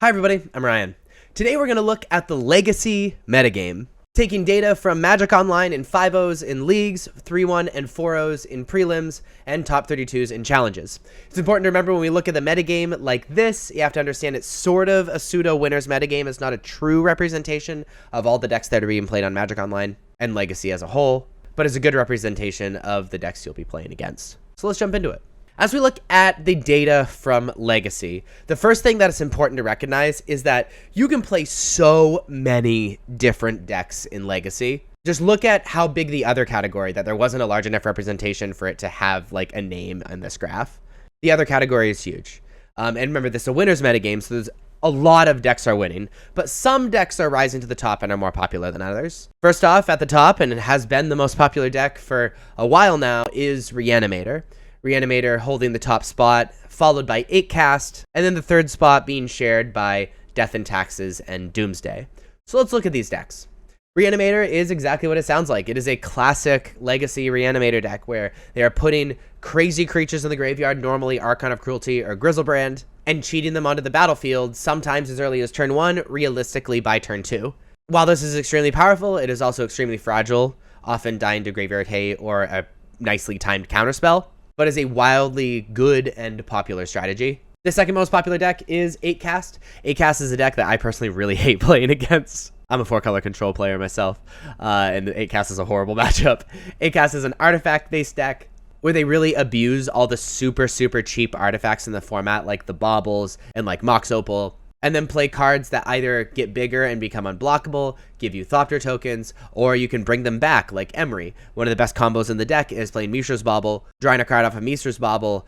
Hi everybody, I'm Ryan. Today we're going to look at the Legacy metagame, taking data from Magic Online in 5-0s in leagues, 3-1 and 4-0s in prelims, and top 32s in challenges. It's important to remember when we look at the metagame like this, you have to understand it's sort of a pseudo-winners metagame. It's not a true representation of all the decks that are being played on Magic Online and Legacy as a whole, but it's a good representation of the decks you'll be playing against. So let's jump into it. As we look at the data from Legacy, the first thing that is important to recognize is that you can play so many different decks in Legacy. Just look at how big the other category, that there wasn't a large enough representation for it to have like a name in this graph. The other category is huge. And remember, this is a winners metagame, so there's a lot of decks are winning, but some decks are rising to the top and are more popular than others. First off, at the top, and it has been the most popular deck for a while now, is Reanimator. Reanimator holding the top spot, followed by 8cast, and then the third spot being shared by Death and Taxes and Doomsday. So let's look at these decks. Reanimator is exactly what it sounds like. It is a classic Legacy Reanimator deck where they are putting crazy creatures in the graveyard, normally Archon of Cruelty or Grizzlebrand, and cheating them onto the battlefield, sometimes as early as turn 1, realistically by turn 2. While this is extremely powerful, it is also extremely fragile, often dying to Graveyard Hate or a nicely timed counterspell, but is a wildly good and popular strategy. The second most popular deck is 8cast. 8cast is a deck that I personally really hate playing against. I'm a 4-color control player myself, and 8cast is a horrible matchup. 8cast is an artifact-based deck where they really abuse all the super cheap artifacts in the format, like the Baubles and like Mox Opal, and then play cards that either get bigger and become unblockable, give you Thopter tokens, or you can bring them back, like Emery. One of the best combos in the deck is playing Mishra's Bauble, drawing a card off of Mishra's Bauble,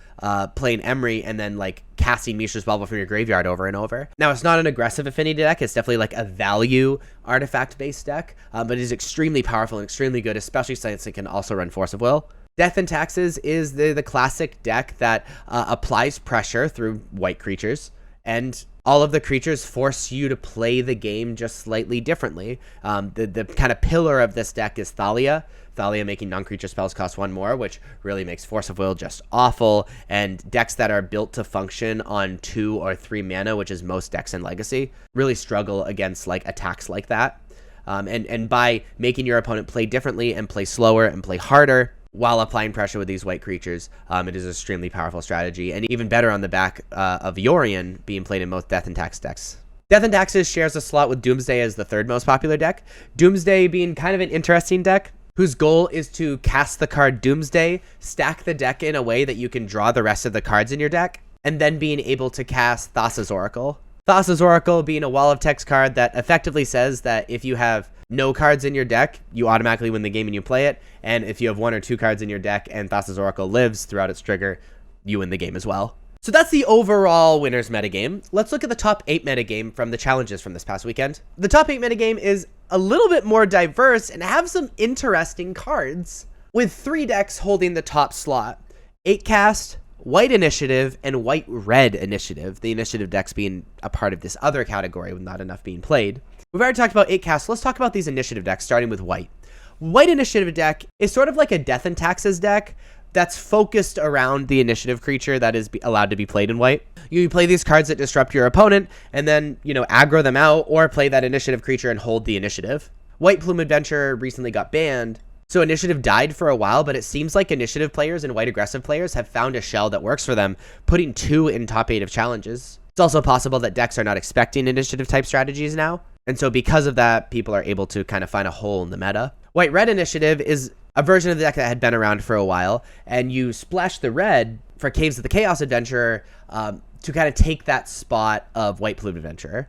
playing Emery, and then like casting Mishra's Bauble from your graveyard over and over. Now, it's not an aggressive affinity deck. It's definitely like a value artifact-based deck, but it is extremely powerful and extremely good, especially since it can also run Force of Will. Death and Taxes is the classic deck that applies pressure through white creatures, and all of the creatures force you to play the game just slightly differently. The kind of pillar of this deck is Thalia. Thalia making non-creature spells cost 1 more, which really makes Force of Will just awful. And decks that are built to function on 2 or 3 mana, which is most decks in Legacy, really struggle against like attacks like that. And by making your opponent play differently and play slower and play harder, while applying pressure with these white creatures, it is an extremely powerful strategy, and even better on the back of Yorion being played in most Death and Tax decks. Death and Taxes shares a slot with Doomsday as the third most popular deck. Doomsday being kind of an interesting deck, whose goal is to cast the card Doomsday, stack the deck in a way that you can draw the rest of the cards in your deck, and then being able to cast Thassa's Oracle. Thassa's Oracle being a wall of text card that effectively says that if you have no cards in your deck, you automatically win the game and you play it. And if you have 1 or 2 cards in your deck and Thassa's Oracle lives throughout its trigger, you win the game as well. So that's the overall winners metagame. Let's look at the top 8 metagame from the challenges from this past weekend. The top 8 metagame is a little bit more diverse and have some interesting cards, with 3 decks holding the top slot: 8cast, White Initiative, and White-Red Initiative, the initiative decks being a part of this other category with not enough being played. We've already talked about 8cast, so let's talk about these initiative decks, starting with White. White Initiative deck is sort of like a Death and Taxes deck that's focused around the initiative creature that is allowed to be played in White. You play these cards that disrupt your opponent, and then, aggro them out, or play that initiative creature and hold the initiative. White Plume Adventure recently got banned, so Initiative died for a while, but it seems like Initiative players and White aggressive players have found a shell that works for them, putting 2 in top 8 of challenges. It's also possible that decks are not expecting Initiative type strategies now, and so because of that, people are able to kind of find a hole in the meta. White-Red Initiative is a version of the deck that had been around for a while, and you splash the red for Caves of the Chaos Adventurer to kind of take that spot of White Plume Adventurer.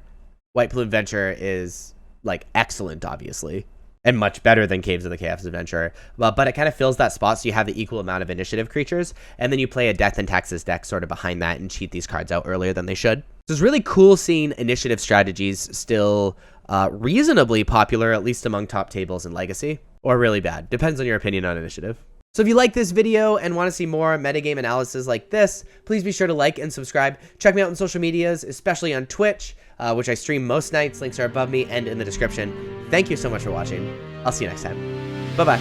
White Plume Adventurer is like excellent, obviously, and much better than Caves of the Chaos Adventurer, but it kind of fills that spot so you have the equal amount of initiative creatures, and then you play a Death and Taxes deck sort of behind that and cheat these cards out earlier than they should. So it's really cool seeing initiative strategies still reasonably popular, at least among top tables in Legacy, or really bad. Depends on your opinion on initiative. So if you like this video and want to see more metagame analysis like this, please be sure to like and subscribe. Check me out on social medias, especially on Twitch, which I stream most nights. Links are above me and in the description. Thank you so much for watching. I'll see you next time. Bye-bye.